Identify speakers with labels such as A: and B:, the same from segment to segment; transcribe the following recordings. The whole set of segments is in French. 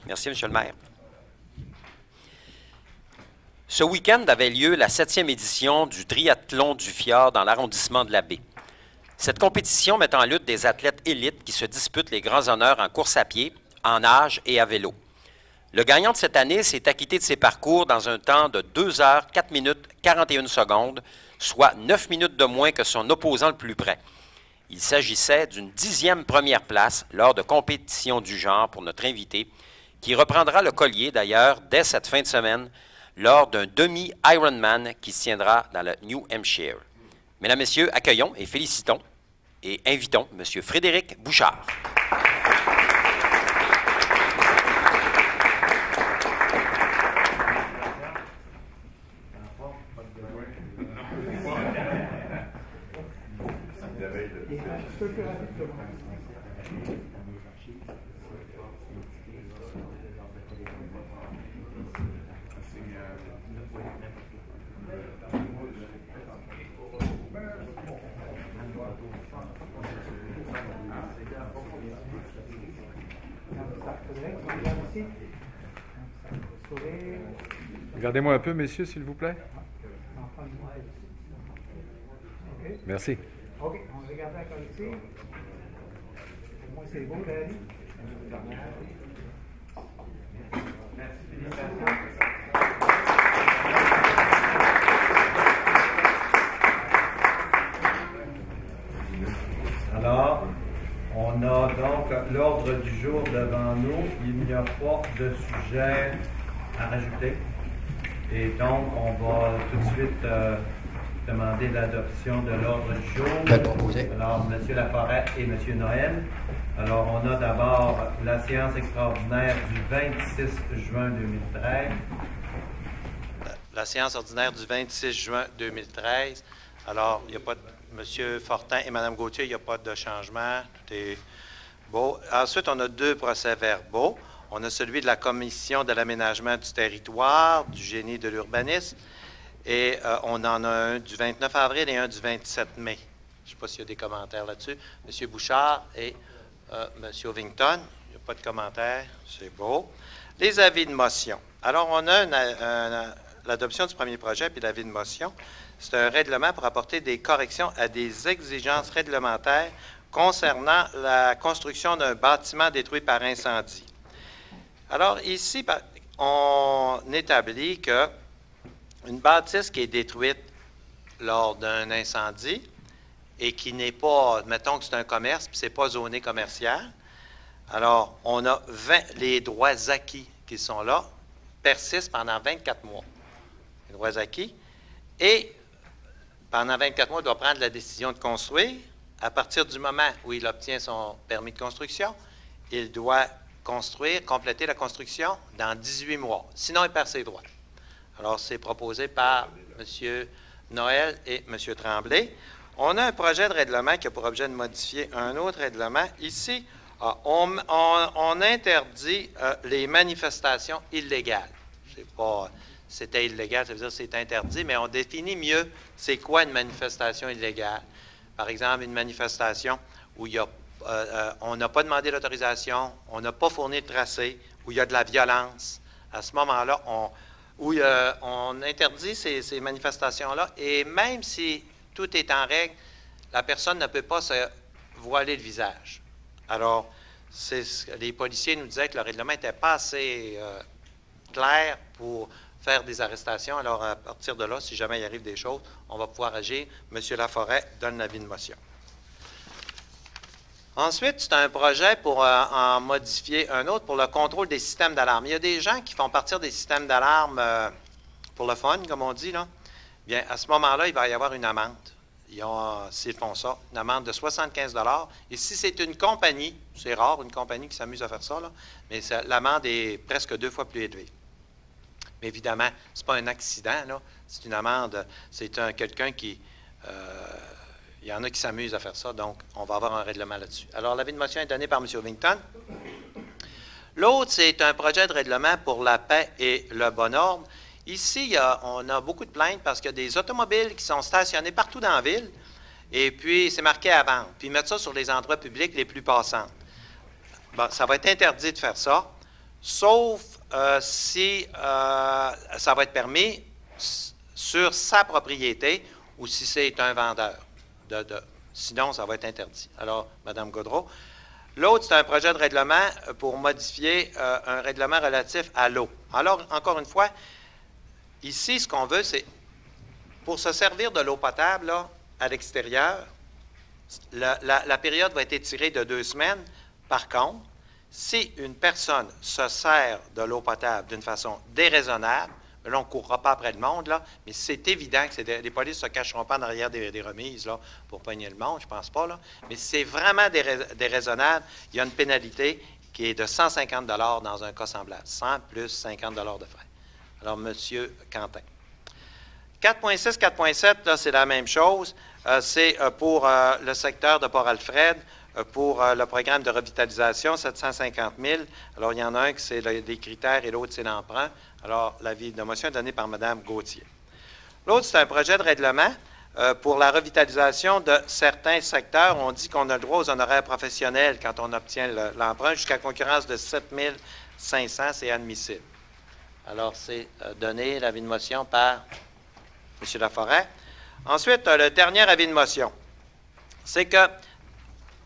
A: Merci, M. le maire. Ce week-end avait lieu la 7e édition du triathlon du Fjord dans l'arrondissement de la Baie. Cette compétition met en lutte des athlètes élites qui se disputent les grands honneurs en course à pied, en nage et à vélo. Le gagnant de cette année s'est acquitté de ses parcours dans un temps de 2 heures, 4 minutes, 41 secondes, soit 9 minutes de moins que son opposant le plus près. Il s'agissait d'une 10e première place lors de compétitions du genre pour notre invité, qui reprendra le collier d'ailleurs dès cette fin de semaine lors d'un demi-Ironman qui se tiendra dans le New Hampshire. Mesdames, Messieurs, accueillons et félicitons et invitons M. Frédéric Bouchard.
B: Regardez-moi un peu, messieurs, s'il vous plaît. Merci.
C: OK, on regarde encore ici. Pour moi, c'est beau, Larry.
D: Alors, on a donc l'ordre du jour devant nous. Il n'y a pas de sujet à rajouter. Et donc, on va tout de suite demander l'adoption de l'ordre du jour. Alors, M. Laforêt et M. Noël. Alors, on a d'abord la séance extraordinaire du 26 juin 2013.
E: La séance ordinaire du 26 juin 2013. Alors, il n'y a pas de... M. Fortin et Mme Gauthier, il n'y a pas de changement. Tout est beau. Ensuite, on a 2 procès-verbaux. On a celui de la Commission de l'aménagement du territoire, du génie de l'urbanisme, et on en a un du 29 avril et un du 27 mai. Je ne sais pas s'il y a des commentaires là-dessus. M. Bouchard et M. Ovington, il n'y a pas de commentaires, c'est beau. Les avis de motion. Alors, on a l'adoption du premier projet puis l'avis de motion. C'est un règlement pour apporter des corrections à des exigences réglementaires concernant la construction d'un bâtiment détruit par incendie. Alors, ici, on établit qu'une bâtisse qui est détruite lors d'un incendie et qui n'est pas, mettons que c'est un commerce, puis ce n'est pas zoné commercial, alors on a les droits acquis qui sont là, persistent pendant 24 mois. Les droits acquis. Et pendant 24 mois, il doit prendre la décision de construire. À partir du moment où il obtient son permis de construction, il doit compléter la construction dans 18 mois. Sinon, il perd ses droits. Alors, c'est proposé par M. Noël et M. Tremblay. On a un projet de règlement qui a pour objet de modifier un autre règlement. Ici, on interdit les manifestations illégales. C'était illégal, ça veut dire que c'est interdit, mais on définit mieux c'est quoi une manifestation illégale. Par exemple, une manifestation où il y a on n'a pas demandé l'autorisation, on n'a pas fourni de tracé, où il y a de la violence. À ce moment-là, on interdit ces manifestations-là, et même si tout est en règle, la personne ne peut pas se voiler le visage. Alors, les policiers nous disaient que le règlement n'était pas assez clair pour faire des arrestations. Alors, à partir de là, si jamais il arrive des choses, on va pouvoir agir. M. Laforêt donne l'avis de motion. Ensuite, c'est un projet pour en modifier un autre pour le contrôle des systèmes d'alarme. Il y a des gens qui font partir des systèmes d'alarme pour le fun, comme on dit, là. Bien, à ce moment-là, il va y avoir une amende. S'ils font ça, une amende de 75 $. Et si c'est une compagnie, c'est rare, une compagnie qui s'amuse à faire ça, là, mais l'amende est presque 2 fois plus élevée. Mais évidemment, ce n'est pas un accident, là. C'est une amende, c'est quelqu'un qui... il y en a qui s'amusent à faire ça, donc on va avoir un règlement là-dessus. Alors, l'avis de motion est donné par M. Ovington. L'autre, c'est un projet de règlement pour la paix et le bon ordre. Ici, on a beaucoup de plaintes parce qu'il y a des automobiles qui sont stationnés partout dans la ville, et puis c'est marqué à vendre. Puis ils mettent ça sur les endroits publics les plus passants. Bon, ça va être interdit de faire ça. sauf si ça va être permis sur sa propriété ou si c'est un vendeur. Sinon, ça va être interdit. Alors, Mme Gaudreault. L'autre, c'est un projet de règlement pour modifier un règlement relatif à l'eau. Alors, encore une fois, ici, ce qu'on veut, c'est pour se servir de l'eau potable là, à l'extérieur, la période va être étirée de 2 semaines. Par contre, si une personne se sert de l'eau potable d'une façon déraisonnable, là, on ne courra pas après le monde, là, mais c'est évident que les polices ne se cacheront pas derrière des remises là, pour pogner le monde, je ne pense pas. Là. Mais si c'est vraiment déraisonnable, il y a une pénalité qui est de 150 $ dans un cas semblable. 100 plus 50 $ de frais. Alors, M. Quentin. 4.6, 4.7, là, c'est la même chose. C'est pour le secteur de Port-Alfred, pour le programme de revitalisation, 750 000. Alors, il y en a un qui c'est des critères et l'autre, c'est l'emprunt. Alors, l'avis de motion est donné par Mme Gauthier. L'autre, c'est un projet de règlement pour la revitalisation de certains secteurs. On dit qu'on a le droit aux honoraires professionnels quand on obtient l'emprunt jusqu'à concurrence de 7 500, c'est admissible. Alors, c'est donné l'avis de motion par M. Laforêt. Ensuite, le dernier avis de motion, c'est que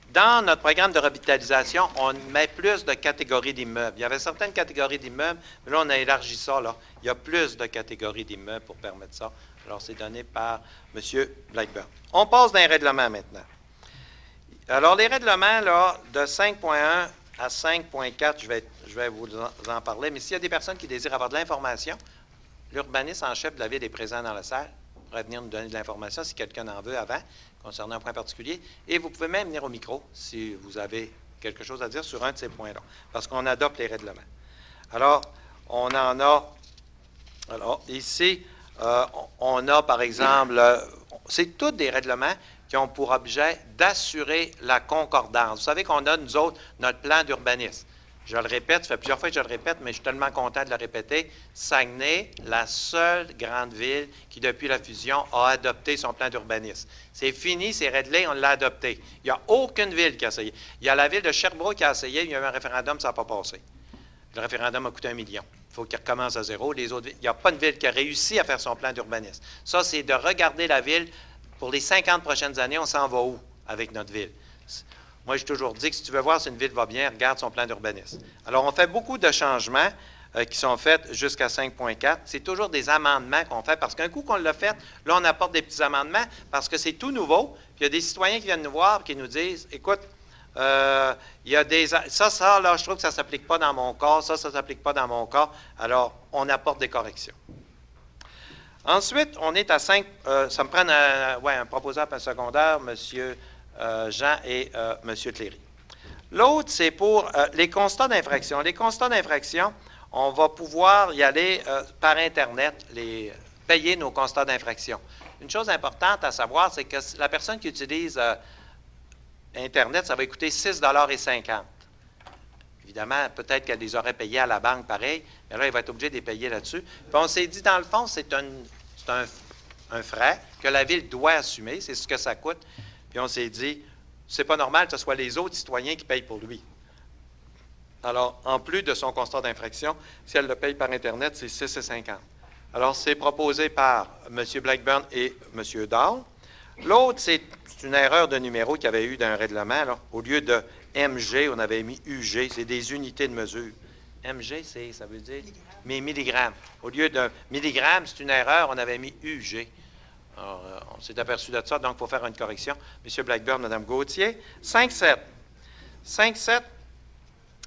E: dans notre programme de revitalisation, on met plus de catégories d'immeubles. Il y avait certaines catégories d'immeubles, mais là, on a élargi ça. Là. Il y a plus de catégories d'immeubles pour permettre ça. Alors, c'est donné par M. Blackburn. On passe dans les règlements maintenant. Alors, les règlements là, de 5.1 à 5.4, je vais vous en parler, mais s'il y a des personnes qui désirent avoir de l'information, l'urbaniste en chef de la ville est présent dans la salle. Il pourrait venir nous donner de l'information si quelqu'un en veut avant, concernant un point particulier. Et vous pouvez même venir au micro si vous avez quelque chose à dire sur un de ces points-là, parce qu'on adopte les règlements. Alors, on en a... Alors, ici, on a, par exemple... c'est tous des règlements qui ont pour objet d'assurer la concordance. Vous savez qu'on a, nous autres, notre plan d'urbanisme. Je le répète, ça fait plusieurs fois que je le répète, mais je suis tellement content de le répéter. Saguenay, la seule grande ville qui, depuis la fusion, a adopté son plan d'urbanisme. C'est fini, c'est réglé, on l'a adopté. Il n'y a aucune ville qui a essayé. Il y a la ville de Sherbrooke qui a essayé, il y a eu un référendum, ça n'a pas passé. Le référendum a coûté 1 million. Il faut qu'il recommence à zéro. Les autres, il n'y a pas une ville qui a réussi à faire son plan d'urbanisme. Ça, c'est de regarder la ville. Pour les 50 prochaines années, on s'en va où avec notre ville? Moi, j'ai toujours dit que si tu veux voir si une ville va bien, regarde son plan d'urbanisme. Alors, on fait beaucoup de changements qui sont faits jusqu'à 5.4. C'est toujours des amendements qu'on fait parce qu'un coup qu'on l'a fait, là, on apporte des petits amendements parce que c'est tout nouveau. Puis il y a des citoyens qui viennent nous voir qui nous disent, écoute, il y a des... Ça, là, je trouve que ça ne s'applique pas dans mon cas. Ça ne s'applique pas dans mon cas. Alors, on apporte des corrections. Ensuite, on est à 5... ça me prend un proposant un secondaire, M. Jean et M. Cléry. L'autre, c'est pour les constats d'infraction. Les constats d'infraction, on va pouvoir y aller par Internet, payer nos constats d'infraction. Une chose importante à savoir, c'est que la personne qui utilise Internet, ça va coûter 6,50 $. Évidemment, peut-être qu'elle les aurait payés à la banque pareil, mais là, il va être obligé de les payer là-dessus. Puis on s'est dit, dans le fond, c'est un frais que la ville doit assumer, c'est ce que ça coûte. Puis on s'est dit, c'est pas normal que ce soit les autres citoyens qui payent pour lui. Alors, en plus de son constat d'infraction, si elle le paye par Internet, c'est 6,50 $. Alors, c'est proposé par M. Blackburn et M. Dahl. L'autre, c'est une erreur de numéro qu'il y avait eu dans un règlement. Là. Au lieu de MG, on avait mis UG, c'est des unités de mesure. MG, ça veut dire milligrammes. Au lieu de milligramme, c'est une erreur, on avait mis UG. Alors, on s'est aperçu de ça, donc il faut faire une correction. M. Blackburn, Mme Gauthier. 5.7. 5.7,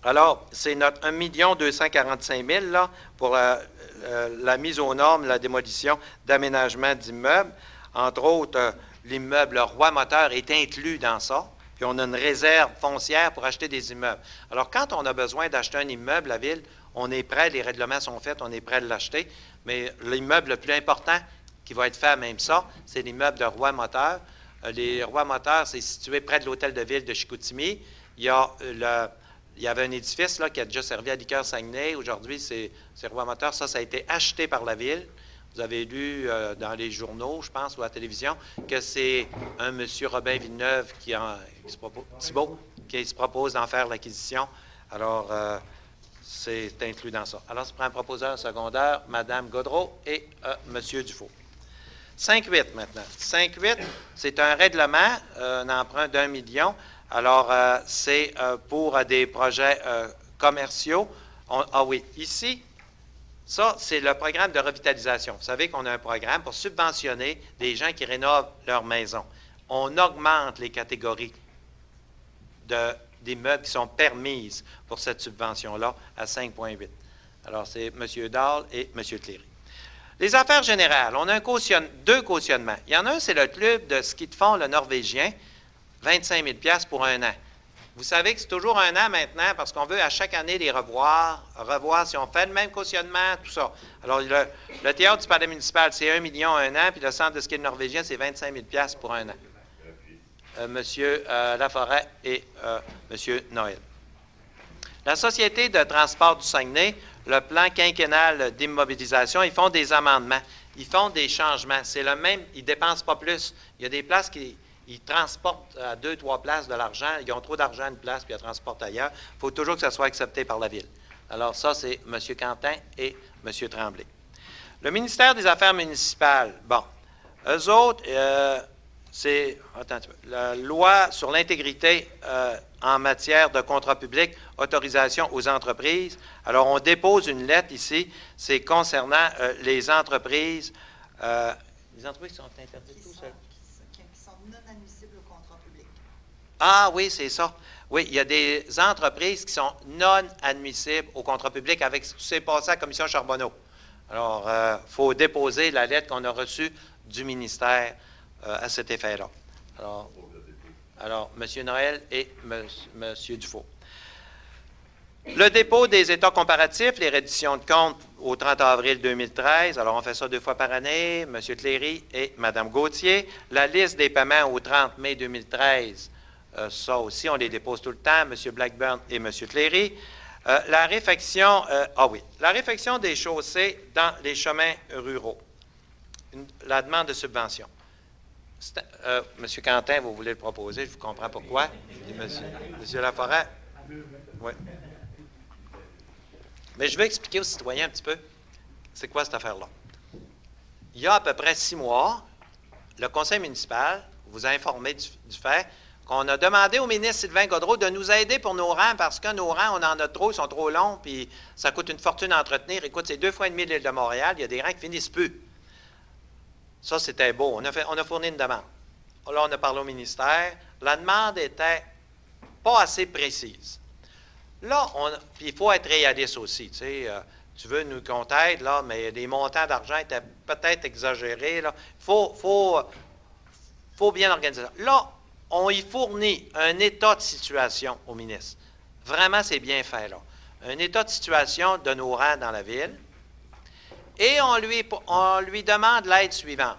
E: alors, c'est notre 1 245 000 là, pour la mise aux normes, la démolition d'aménagement d'immeubles. Entre autres, l'immeuble Roi Moteur est inclus dans ça. Puis on a une réserve foncière pour acheter des immeubles. Alors, quand on a besoin d'acheter un immeuble, la ville, on est prêt, les règlements sont faits, on est prêt à l'acheter. Mais l'immeuble le plus important qui va être fait à même ça, c'est l'immeuble de Roi Moteur. Les Roi Moteur, c'est situé près de l'hôtel de ville de Chicoutimi. Il y avait un édifice là, qui a déjà servi à Liqueurs Saguenay. Aujourd'hui, c'est Roi Moteur. Ça a été acheté par la ville. Vous avez lu dans les journaux, je pense, ou à la télévision, que c'est un M. Robin Villeneuve Thibault, qui se propose d'en faire l'acquisition. Alors, c'est inclus dans ça. Alors, ça prend un proposeur secondaire, Mme Gaudreau et M. Dufault. 5.8 maintenant. 5.8, c'est un règlement, un emprunt d'1 million. Alors, c'est pour des projets commerciaux. Ah oui, ici, ça, c'est le programme de revitalisation. Vous savez qu'on a un programme pour subventionner des gens qui rénovent leur maison. On augmente les catégories des meubles qui sont permises pour cette subvention-là à 5,8. Alors, c'est M. Dahl et M. Cléry. Les affaires générales, on a deux cautionnements. Il y en a un, c'est le club de ski de fond, le Norvégien, 25 000 $ pour un an. Vous savez que c'est toujours un an maintenant parce qu'on veut à chaque année les revoir si on fait le même cautionnement, tout ça. Alors, le théâtre du palais municipal, c'est 1 million un an, puis le centre de ski norvégien, c'est 25 000 $ pour un an. Monsieur Laforêt et Monsieur Noël. La Société de transport du Saguenay, le plan quinquennal d'immobilisation, ils font des amendements, ils font des changements. C'est le même, ils ne dépensent pas plus. Il y a des places qui ils transportent à 2-3 places de l'argent. Ils ont trop d'argent à une place, puis ils transportent ailleurs. Il faut toujours que ça soit accepté par la Ville. Alors ça, c'est M. Quentin et M. Tremblay. Le ministère des Affaires municipales, bon, eux autres, c'est la loi sur l'intégrité en matière de contrat public, autorisation aux entreprises. Alors, on dépose une lettre ici, c'est concernant les entreprises. Les entreprises sont interdites où, ça?
F: Qui sont non admissibles au contrat public.
E: Ah oui, c'est ça. Oui, il y a des entreprises qui sont non admissibles au contrat public avec ce qui s'est passé à la Commission Charbonneau. Alors, il faut déposer la lettre qu'on a reçue du ministère à cet effet-là. Alors, M. Noël et M. Dufault. Le dépôt des états comparatifs, les redditions de comptes au 30 avril 2013. Alors, on fait ça 2 fois par année, M. Cléry et Mme Gauthier. La liste des paiements au 30 mai 2013, ça aussi, on les dépose tout le temps, M. Blackburn et M. Cléry. La réfection, la réfection des chaussées dans les chemins ruraux. La demande de subvention. M. Quentin, vous voulez le proposer, je vous comprends pourquoi. Et M. Laforêt. Oui. Mais je vais expliquer aux citoyens un petit peu c'est quoi cette affaire-là. Il y a à peu près 6 mois, le conseil municipal vous a informé du fait qu'on a demandé au ministre Sylvain Gaudreau de nous aider pour nos rangs parce que nos rangs, on en a trop, ils sont trop longs, puis ça coûte une fortune à entretenir. Écoute, c'est 2 fois et demi l'île de Montréal, il y a des rangs qui finissent plus. Ça, c'était beau. On a fourni une demande. Là, on a parlé au ministère. La demande était pas assez précise. Là, puis il faut être réaliste aussi. Tu sais, tu veux nous qu'on t'aide, là, mais les montants d'argent étaient peut-être exagérés. Là. Il faut bien organiser ça. Là, on y fournit un état de situation au ministre. Vraiment, c'est bien fait, là. Un état de situation de nos rangs dans la ville. Et on lui demande l'aide suivante.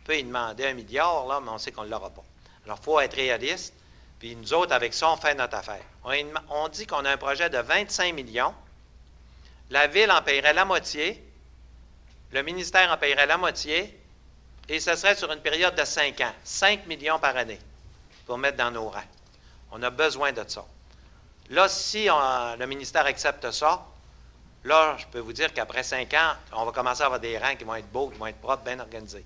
E: On peut y demander 1 milliard, là, mais on sait qu'on ne l'aura pas. Alors, il faut être réaliste. Puis nous autres, avec ça, on fait notre affaire. On dit qu'on a un projet de 25 millions. La Ville en paierait la moitié. Le ministère en paierait la moitié. Et ce serait sur une période de 5 ans. 5 millions par année pour mettre dans nos rangs. On a besoin de ça. Là, si le ministère accepte ça, là, je peux vous dire qu'après 5 ans, on va commencer à avoir des rangs qui vont être beaux, qui vont être propres, bien organisés.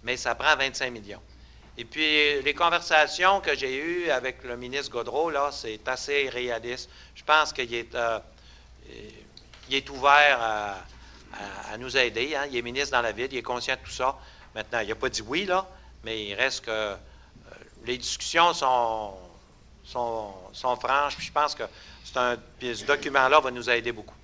E: Mais ça prend 25 millions. Et puis, les conversations que j'ai eues avec le ministre Gaudreau, là, c'est assez réaliste. Je pense qu'il est ouvert à nous aider. Hein. Il est ministre dans la ville, il est conscient de tout ça. Maintenant, il n'a pas dit oui, là, mais il reste que les discussions sont franches. Puis je pense que ce document-là va nous aider beaucoup.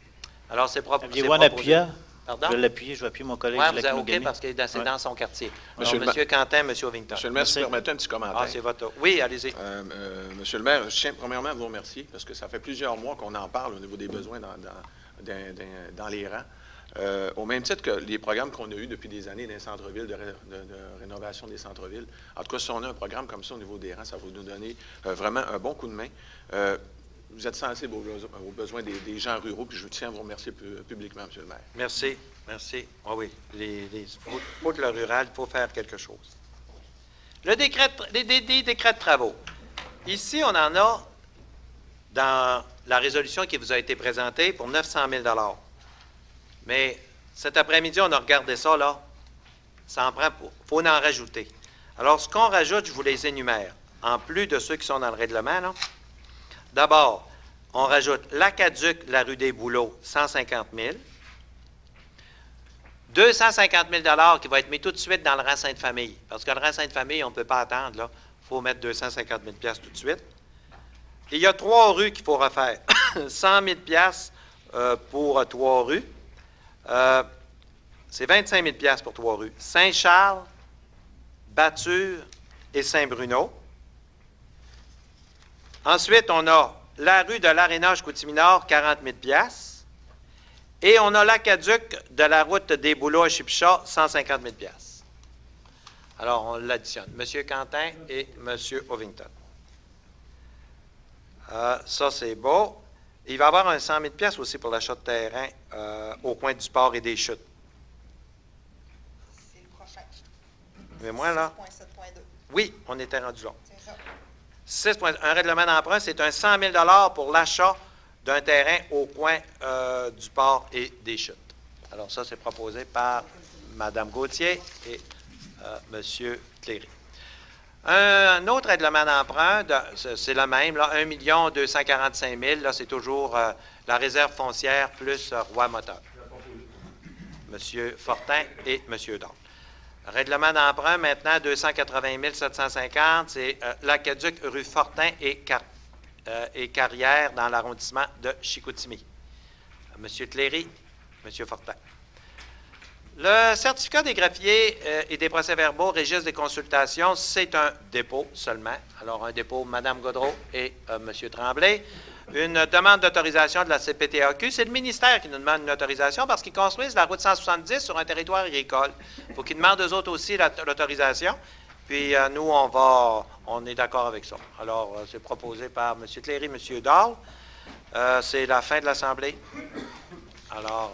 E: Alors, c'est propre.
G: Aviez-vous un appuyant?
E: Pardon?
G: Je vais appuyer mon collègue.
E: Oui, vous avez OK parce que c'est dans son quartier. Alors, M. Quentin, M. Ovington.
H: Monsieur le maire, si vous permettez un petit commentaire.
E: Ah, c'est votre... Oui, allez-y.
H: Monsieur le maire, je tiens premièrement à vous remercier parce que ça fait plusieurs mois qu'on en parle au niveau des besoins dans les rangs. Au même titre que les programmes qu'on a eus depuis des années dans les centres-villes, de rénovation des centres-villes. En tout cas, si on a un programme comme ça au niveau des rangs, ça va nous donner vraiment un bon coup de main. Vous êtes sensible aux besoins des gens ruraux, puis je tiens à vous remercier publiquement, M. le maire.
E: Merci, merci. Ah oui, pour le rural, il faut faire quelque chose. Les décrets de travaux. Ici, on en a dans la résolution qui vous a été présentée pour 900 000 $. Mais cet après-midi, on a regardé ça, là. Ça en prend pour. Il faut en rajouter. Alors, ce qu'on rajoute, je vous les énumère. En plus de ceux qui sont dans le règlement, là. D'abord, on rajoute l'Aqueduc, la rue des Bouleaux, 150 000 $. 250 000 $ qui va être mis tout de suite dans le rang Sainte-Famille. Parce que le rang Sainte-Famille, on ne peut pas attendre, là. Il faut mettre 250 000 $ tout de suite. Et il y a 3 rues qu'il faut refaire. 100 000 $ pour 3 rues. C'est 25 000 $ pour 3 rues. Saint-Charles, Bature et Saint-Bruno. Ensuite, on a la rue de l'Arénage-Coutiminor, 40 000 $. Et on a l'aqueduc de la route des Bouleaux à Chipcha, 150 000 $. Alors, on l'additionne. M. Quentin et M. Ovington. Ça, c'est beau. Il va y avoir un 100 000 $ aussi pour l'achat de terrain au coin du port et des chutes.
F: C'est le prochain.
E: Mais moi, là,
F: 6.7.2.
E: oui, on était rendu là.
F: C'est ça.
E: 6 un règlement d'emprunt, c'est un 100 000 $ pour l'achat d'un terrain au coin du port et des chutes. Alors ça, c'est proposé par Mme Gauthier et M. Cléry. Un autre règlement d'emprunt, c'est le même, là, 1 245 000 $, là, c'est toujours la réserve foncière plus Roi Moteur. M. Fortin et M. Dard. Règlement d'emprunt, maintenant, 280 750 $, c'est l'aqueduc rue Fortin et Carrière dans l'arrondissement de Chicoutimi. M. Cléry, M. Fortin. Le certificat des greffiers et des procès-verbaux, registre des consultations, c'est un dépôt seulement. Alors, un dépôt, Mme Gaudreault et M. Tremblay. Une demande d'autorisation de la CPTAQ. C'est le ministère qui nous demande une autorisation parce qu'ils construisent la route 170 sur un territoire agricole. Il faut qu'ils demandent eux autres aussi l'autorisation. Puis, nous, on est d'accord avec ça. Alors, c'est proposé par M. Cléry, M. Dahl. C'est la fin de l'Assemblée. Alors,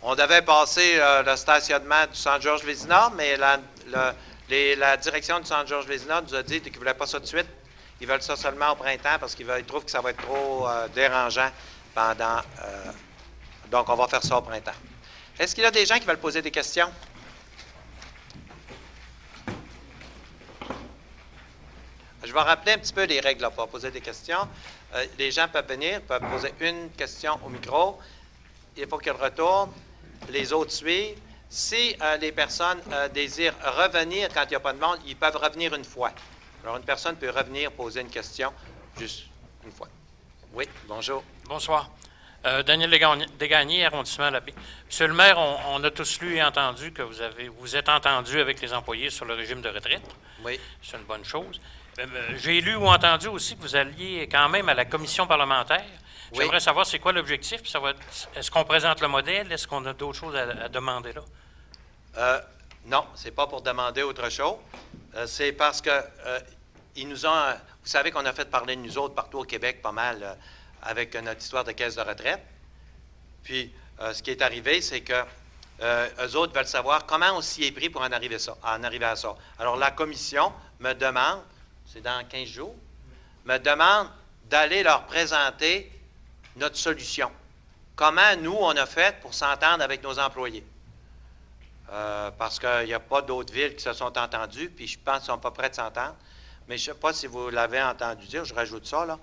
E: on devait passer le stationnement du Centre Georges Vézina, mais la direction du Centre Georges Vézina nous a dit qu'ils ne voulaient pas ça tout de suite. Ils veulent ça seulement au printemps parce qu'ils trouvent que ça va être trop dérangeant pendant... donc, on va faire ça au printemps. Est-ce qu'il y a des gens qui veulent poser des questions? Je vais rappeler un petit peu les règles là, pour poser des questions. Les gens peuvent venir, peuvent poser une question au micro. Il faut qu'ils retournent. Les autres suivent. Si les personnes désirent revenir quand il n'y a pas de monde, ils peuvent revenir une fois. Alors, une personne peut revenir poser une question juste une fois. Oui, bonjour.
I: Bonsoir. Daniel Desgagnés, arrondissement Labbé. Monsieur le maire, on a tous lu et entendu que vous êtes entendu avec les employés sur le régime de retraite.
E: Oui.
I: C'est une bonne chose. J'ai lu ou entendu aussi que vous alliez quand même à la commission parlementaire.
E: Oui.
I: J'aimerais savoir c'est quoi l'objectif. Est-ce qu'on présente le modèle? Est-ce qu'on a d'autres choses à demander là?
E: Non, ce n'est pas pour demander autre chose. C'est parce que ils nous ont... vous savez qu'on a fait parler de nous autres partout au Québec pas mal avec notre histoire de caisse de retraite. Puis, ce qui est arrivé, c'est que eux autres veulent savoir comment on s'y est pris pour en arriver à ça. Alors, la commission me demande, c'est dans 15 jours, me demande d'aller leur présenter notre solution. Comment nous, on a fait pour s'entendre avec nos employés. Parce qu'il n'y a pas d'autres villes qui se sont entendues, puis je pense qu'ils ne sont pas prêts de s'entendre. Mais je ne sais pas si vous l'avez entendu dire, je rajoute ça, là.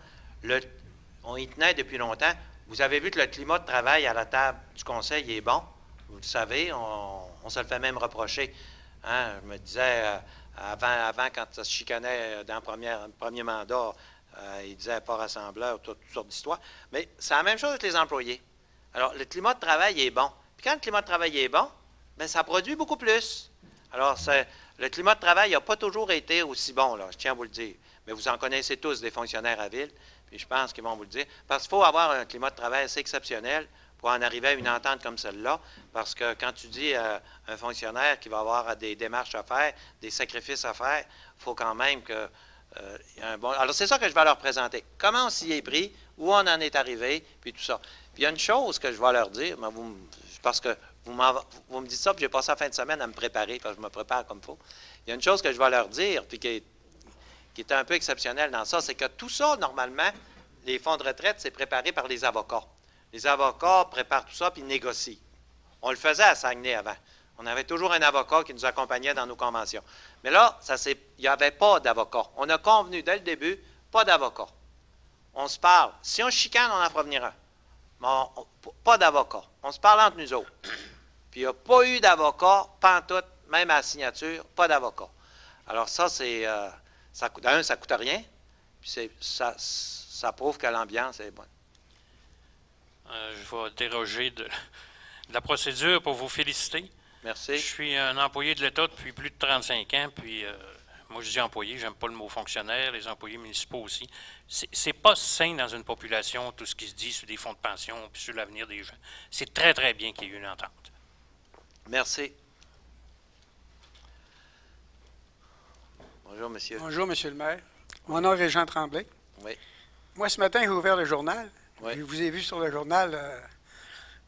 E: On y tenait depuis longtemps. Vous avez vu que le climat de travail à la table du Conseil est bon. Vous le savez, on se le fait même reprocher. Hein? Je me disais, avant, quand ça se chicanait dans le premier mandat, il disait pas rassembleur, toutes sortes d'histoires. Mais c'est la même chose avec les employés. Alors, le climat de travail est bon. Puis quand le climat de travail est bon, bien, ça produit beaucoup plus. Alors, le climat de travail n'a pas toujours été aussi bon, là, je tiens à vous le dire. Mais vous en connaissez tous des fonctionnaires à ville, puis je pense qu'ils vont vous le dire. Parce qu'il faut avoir un climat de travail assez exceptionnel pour en arriver à une entente comme celle-là. Parce que quand tu dis à un fonctionnaire qui va avoir des démarches à faire, des sacrifices à faire, il faut quand même que... Alors, c'est ça que je vais leur présenter. Comment on s'y est pris, où on en est arrivé, puis tout ça. Puis il y a une chose que je vais leur dire, mais parce que vous me dites ça, puis j'ai passé la fin de semaine à me préparer, parce que je me prépare comme il faut. Il y a une chose que je vais leur dire, puis qui qui est un peu exceptionnel dans ça, c'est que tout ça, normalement, les fonds de retraite, c'est préparé par les avocats. Les avocats préparent tout ça puis négocient. On le faisait à Saguenay avant. On avait toujours un avocat qui nous accompagnait dans nos conventions. Mais là, il n'y avait pas d'avocat. On a convenu dès le début, pas d'avocat. On se parle. Si on chicane, on en fera venir un. Mais pas d'avocat. On se parle entre nous autres. Puis il n'y a pas eu d'avocat, pantoute, même à la signature, pas d'avocat. Alors ça, c'est... ça coûte rien. Puis ça prouve que l'ambiance est bonne.
I: Je vais déroger de la procédure pour vous féliciter.
E: Merci.
I: Je suis un employé de l'État depuis plus de 35 ans, puis moi je dis employé, j'aime pas le mot fonctionnaire, les employés municipaux aussi. C'est pas sain dans une population, tout ce qui se dit sur des fonds de pension puis sur l'avenir des gens. C'est très, très bien qu'il y ait eu une entente.
E: Merci. Bonjour, monsieur.
C: Bonjour, monsieur le maire. Mon nom est Jean Tremblay.
E: Oui.
C: Moi, ce matin, j'ai ouvert le journal.
E: Oui.
C: Je vous ai vu sur le journal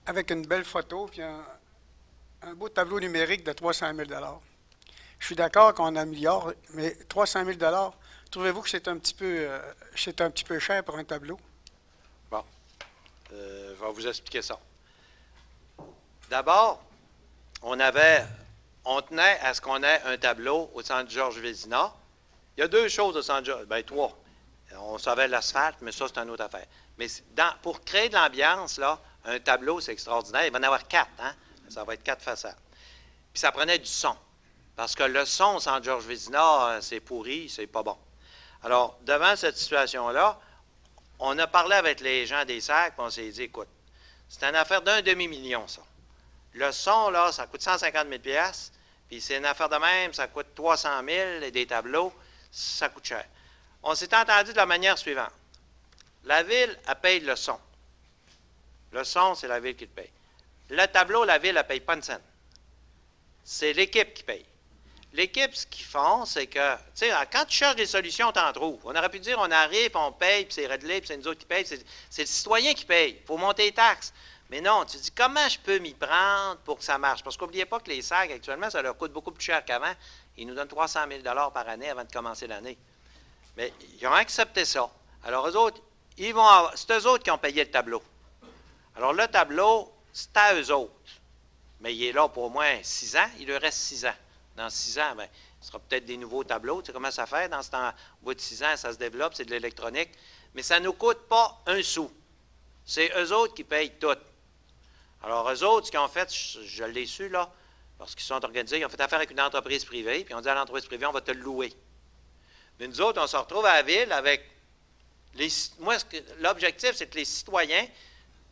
C: avec une belle photo puis un beau tableau numérique de 300 000 $. Je suis d'accord qu'on améliore, mais 300 000 $, trouvez-vous que c'est un petit peu cher pour un tableau?
E: Bon. Je vais vous expliquer ça. D'abord, on tenait à ce qu'on ait un tableau au centre Georges Vézina. Il y a deux choses au centre Georges, bien trois. On savait l'asphalte, mais ça, c'est une autre affaire. Mais pour créer de l'ambiance, là, un tableau, c'est extraordinaire. Il va y en avoir 4, hein? Ça va être 4 façades. Puis ça prenait du son. Parce que le son au centre Georges Vézina, c'est pourri, c'est pas bon. Alors, devant cette situation-là, on a parlé avec les gens des sacs, puis on s'est dit, écoute, c'est une affaire d'un demi-million, ça. Le son, là, ça coûte 150 000 $, puis c'est une affaire de même, ça coûte 300 000 et des tableaux, ça coûte cher. On s'est entendu de la manière suivante. La ville, elle paye le son. Le son, c'est la ville qui le paye. Le tableau, la ville, elle ne paye pas une scène. C'est l'équipe qui paye. L'équipe, ce qu'ils font, c'est que, tu sais, quand tu cherches des solutions, on t'en trouve. On aurait pu dire, on arrive, puis on paye, puis c'est réglé, puis c'est nous autres qui payent. C'est le citoyen qui paye. Il faut monter les taxes. Mais non, tu dis, comment je peux m'y prendre pour que ça marche? Parce qu'oubliez pas que les SAG, actuellement, ça leur coûte beaucoup plus cher qu'avant. Ils nous donnent 300 000 $ par année avant de commencer l'année. Mais ils ont accepté ça. Alors, eux autres, c'est eux autres qui ont payé le tableau. Alors, le tableau, c'est à eux autres. Mais il est là pour au moins 6 ans. Il leur reste 6 ans. Dans 6 ans, bien, ce sera peut-être des nouveaux tableaux. Tu sais comment ça fait? Dans ce temps, au bout de 6 ans, ça se développe, c'est de l'électronique. Mais ça ne nous coûte pas un sou. C'est eux autres qui payent tout. Alors, eux autres, ce qu'ils ont fait, je l'ai su, là, parce qu'ils sont organisés, ils ont fait affaire avec une entreprise privée, puis on dit à l'entreprise privée, on va te le louer. Mais nous autres, on se retrouve à la ville avec moi, l'objectif, c'est que les citoyens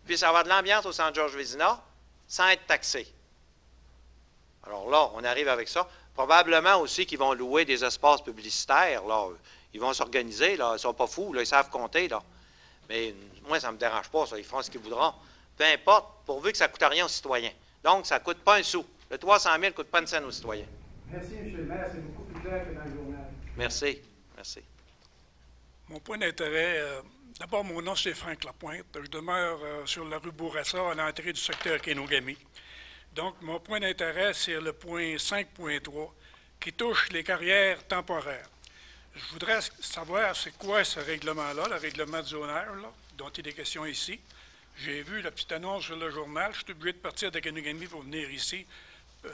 E: puissent avoir de l'ambiance au centre Georges Vézina sans être taxés. Alors là, on arrive avec ça. Probablement aussi qu'ils vont louer des espaces publicitaires. Là. Ils vont s'organiser. Là. Ils ne sont pas fous. Là. Ils savent compter. Là. Mais moi, ça ne me dérange pas. Ça. Ils feront ce qu'ils voudront. Peu importe, pourvu que ça ne coûte rien aux citoyens. Donc, ça ne coûte pas un sou. Le 300 000 ne coûte pas une scène aux citoyens.
C: Merci, M. le maire. C'est beaucoup plus clair que dans le journal.
E: Merci. Merci.
J: Mon point d'intérêt, d'abord, mon nom, c'est Franck Lapointe. Je demeure sur la rue Bourassa, à l'entrée du secteur Kenogami. Donc, mon point d'intérêt, c'est le point 5.3, qui touche les carrières temporaires. Je voudrais savoir c'est quoi ce règlement-là, le règlement de zonage, là, dont il est question ici. J'ai vu la petite annonce sur le journal. Je suis obligé de partir de Kenogami pour venir ici,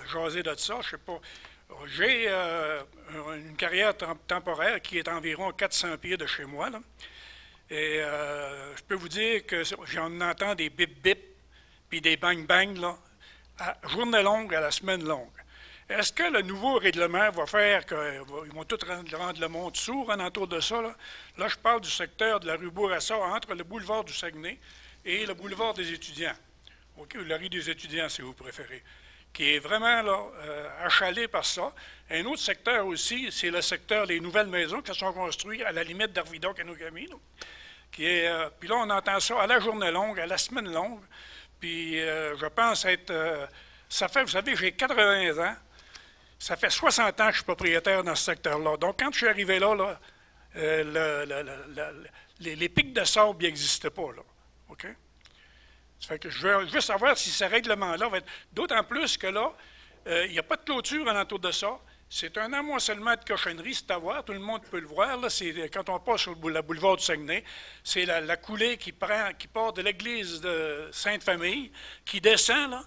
J: jaser de ça. Je sais pas. J'ai une carrière temporaire qui est environ 400 pieds de chez moi, là. Et je peux vous dire que j'en entends des bip-bip puis des bang-bang, là, à journée longue à la semaine longue. Est-ce que le nouveau règlement va faire qu'ils vont tout rendre le monde sourd en entour de ça? Là, je parle du secteur de la rue Bourassa, entre le boulevard du Saguenay et le boulevard des étudiants. OK, ou la rue des étudiants, si vous préférez, qui est vraiment là, achalé par ça. Un autre secteur aussi, c'est le secteur des nouvelles maisons qui se sont construites à la limite d'Arvida-Kenogami. Puis là, on entend ça à la journée longue, à la semaine longue. Puis je pense être... ça fait, vous savez, j'ai 80 ans. Ça fait 60 ans que je suis propriétaire dans ce secteur-là. Donc, quand je suis arrivé là, les pics de sable n'existaient pas, là. OK? Ça fait que je veux savoir si ce règlement-là va être... D'autant plus que là, il n'y a pas de clôture en entour de ça. C'est un amoncellement de cochonneries, c'est à voir, tout le monde peut le voir. Là, quand on passe sur le boulevard du Saguenay, c'est la coulée qui part de l'église de Sainte-Famille, qui descend, là,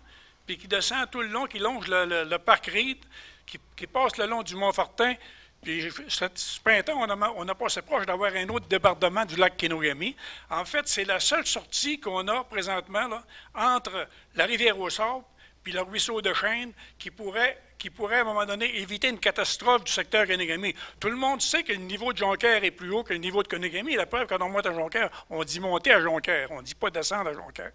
J: puis qui descend tout le long, qui longe le parc Reed, qui passe le long du Mont-Fortin. Puis ce printemps, on a passé proche d'avoir un autre débordement du lac Kenogami. En fait, c'est la seule sortie qu'on a présentement là, entre la rivière au Sable puis le ruisseau de Chêne qui pourrait, à un moment donné, éviter une catastrophe du secteur Kenogami. Tout le monde sait que le niveau de Jonquière est plus haut que le niveau de Kenogami. La preuve, quand on monte à Jonquière, on dit monter à Jonquière, on ne dit pas descendre à Jonquière.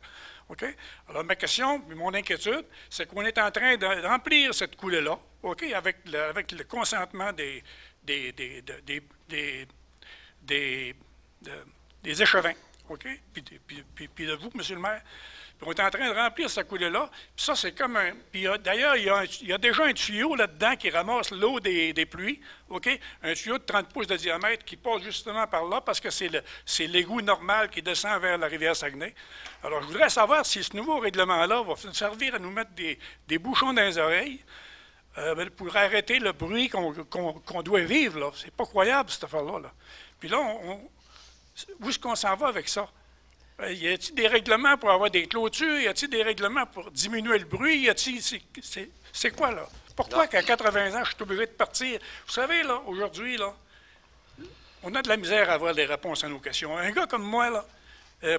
J: OK? Alors, ma question, mon inquiétude, c'est qu'on est en train de remplir cette coulée-là, OK, avec le consentement des échevins, OK? Puis de vous, M. le maire. Puis on est en train de remplir cette coulée-là. Puis ça, c'est comme un... Puis d'ailleurs, il y a déjà un tuyau là-dedans qui ramasse l'eau des pluies, OK? Un tuyau de 30 pouces de diamètre qui passe justement par là parce que c'est l'égout normal qui descend vers la rivière Saguenay. Alors, je voudrais savoir si ce nouveau règlement-là va servir à nous mettre des bouchons dans les oreilles pour arrêter le bruit qu'on doit vivre, là. C'est pas croyable, cette affaire-là. Là. Puis là, où est-ce qu'on s'en va avec ça? Y a-t-il des règlements pour avoir des clôtures? Y a-t-il des règlements pour diminuer le bruit? C'est quoi, là? Pourquoi qu'à 80 ans, je suis obligé de partir? Vous savez, là, aujourd'hui, là, on a de la misère à avoir des réponses à nos questions. Un gars comme moi, là,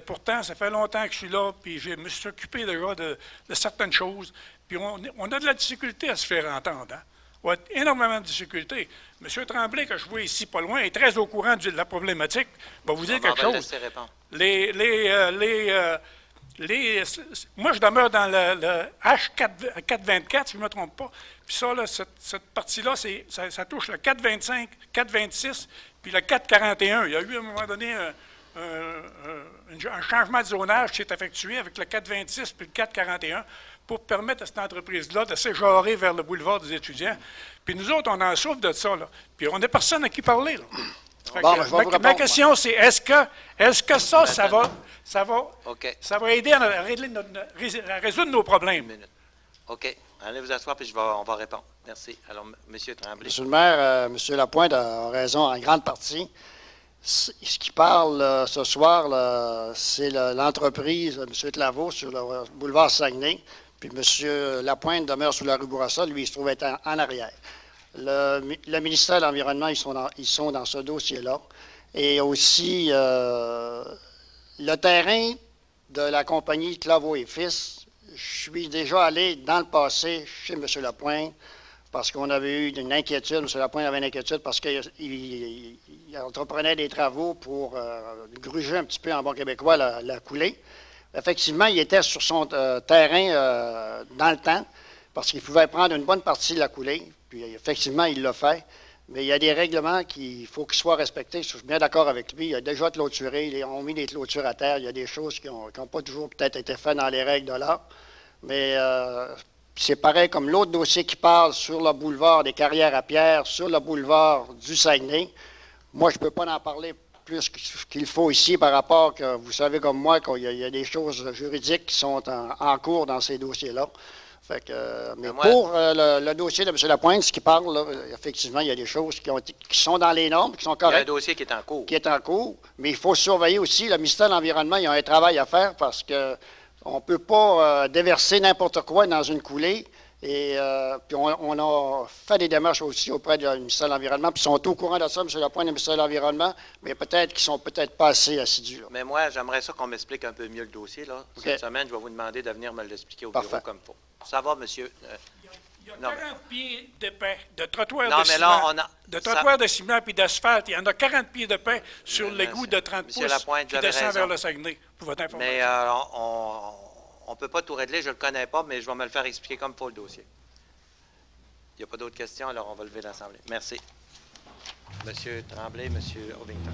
J: pourtant, ça fait longtemps que je suis là, puis je me suis occupé déjà de certaines choses, puis on a de la difficulté à se faire entendre. Hein? On a énormément de difficultés. M. Tremblay, que je vois ici pas loin, est très au courant de la problématique. Va vous dire quelque chose. Moi, je demeure dans le H424, si je ne me trompe pas. Puis ça, là, cette partie-là, ça touche le 425, 426, puis le 441. Il y a eu à un moment donné un changement de zonage qui s'est effectué avec le 426 puis le 441 pour permettre à cette entreprise-là de s'éjarer vers le boulevard des étudiants. Puis nous autres, on en souffre de ça, là. Puis on n'a personne à qui parler, là. Ma question, c'est est-ce que ça va aider à résoudre nos problèmes?
E: OK. Allez vous asseoir, puis on va répondre. Merci. Alors, M. Tremblay.
K: Monsieur le maire, M. Lapointe a raison en grande partie. Ce qui parle ce soir, c'est l'entreprise, M. Claveau, sur le boulevard Saguenay. Puis M. Lapointe demeure sur la rue Bourassa. Lui, il se trouve être en arrière. Le ministère de l'Environnement, ils sont dans ce dossier-là. Et aussi, le terrain de la compagnie Claveau et Fils, je suis déjà allé dans le passé chez M. Lapointe parce qu'on avait eu une inquiétude. M. Lapointe avait une inquiétude parce qu'il entreprenait des travaux pour gruger un petit peu en bon québécois la coulée. Effectivement, il était sur son terrain dans le temps parce qu'il pouvait prendre une bonne partie de la coulée. Puis effectivement, il l'a fait. Mais il y a des règlements qu'il faut qu'ils soient respectés. Je suis bien d'accord avec lui. Il a déjà clôturé. Ils ont mis des clôtures à terre. Il y a des choses qui n'ont pas toujours peut-être été faites dans les règles de l'art. Mais c'est pareil comme l'autre dossier qui parle sur le boulevard des Carrières à Pierre, sur le boulevard du Saguenay. Moi, je ne peux pas en parler plus qu'il faut ici par rapport que, vous savez comme moi, qu'il y a des choses juridiques qui sont en cours dans ces dossiers-là. Fait que, mais pour le dossier de M. Lapointe, ce qui parle, là, effectivement, il y a des choses qui sont dans les normes, qui sont correctes.
E: Il y a un dossier qui est en cours.
K: Qui est en cours, mais il faut surveiller aussi. Le ministère de l'Environnement, il a un travail à faire parce qu'on ne peut pas déverser n'importe quoi dans une coulée. Et puis on a fait des démarches aussi auprès du ministère de l'Environnement, puis ils sont au courant de ça, M. Lapointe, et le ministère de l'Environnement, mais peut-être qu'ils sont peut-être pas assez assidus. Là.
E: Mais moi, j'aimerais ça qu'on m'explique un peu mieux le dossier. Là. Okay. Cette semaine, je vais vous demander de venir me l'expliquer au bureau comme il faut. Ça va, monsieur?
J: Il y a 40 pieds d'épais de trottoir de ciment. De trottoir de ciment puis d'asphalte. Il y en a 40 pieds d'épais sur l'égout de 30 pouces qui descend vers le Saguenay, pour votre information.
E: Mais on ne peut pas tout régler, je ne le connais pas, mais je vais me le faire expliquer comme il faut le dossier. Il n'y a pas d'autres questions, alors on va lever l'Assemblée. Merci. Monsieur Tremblay, Monsieur Ovington.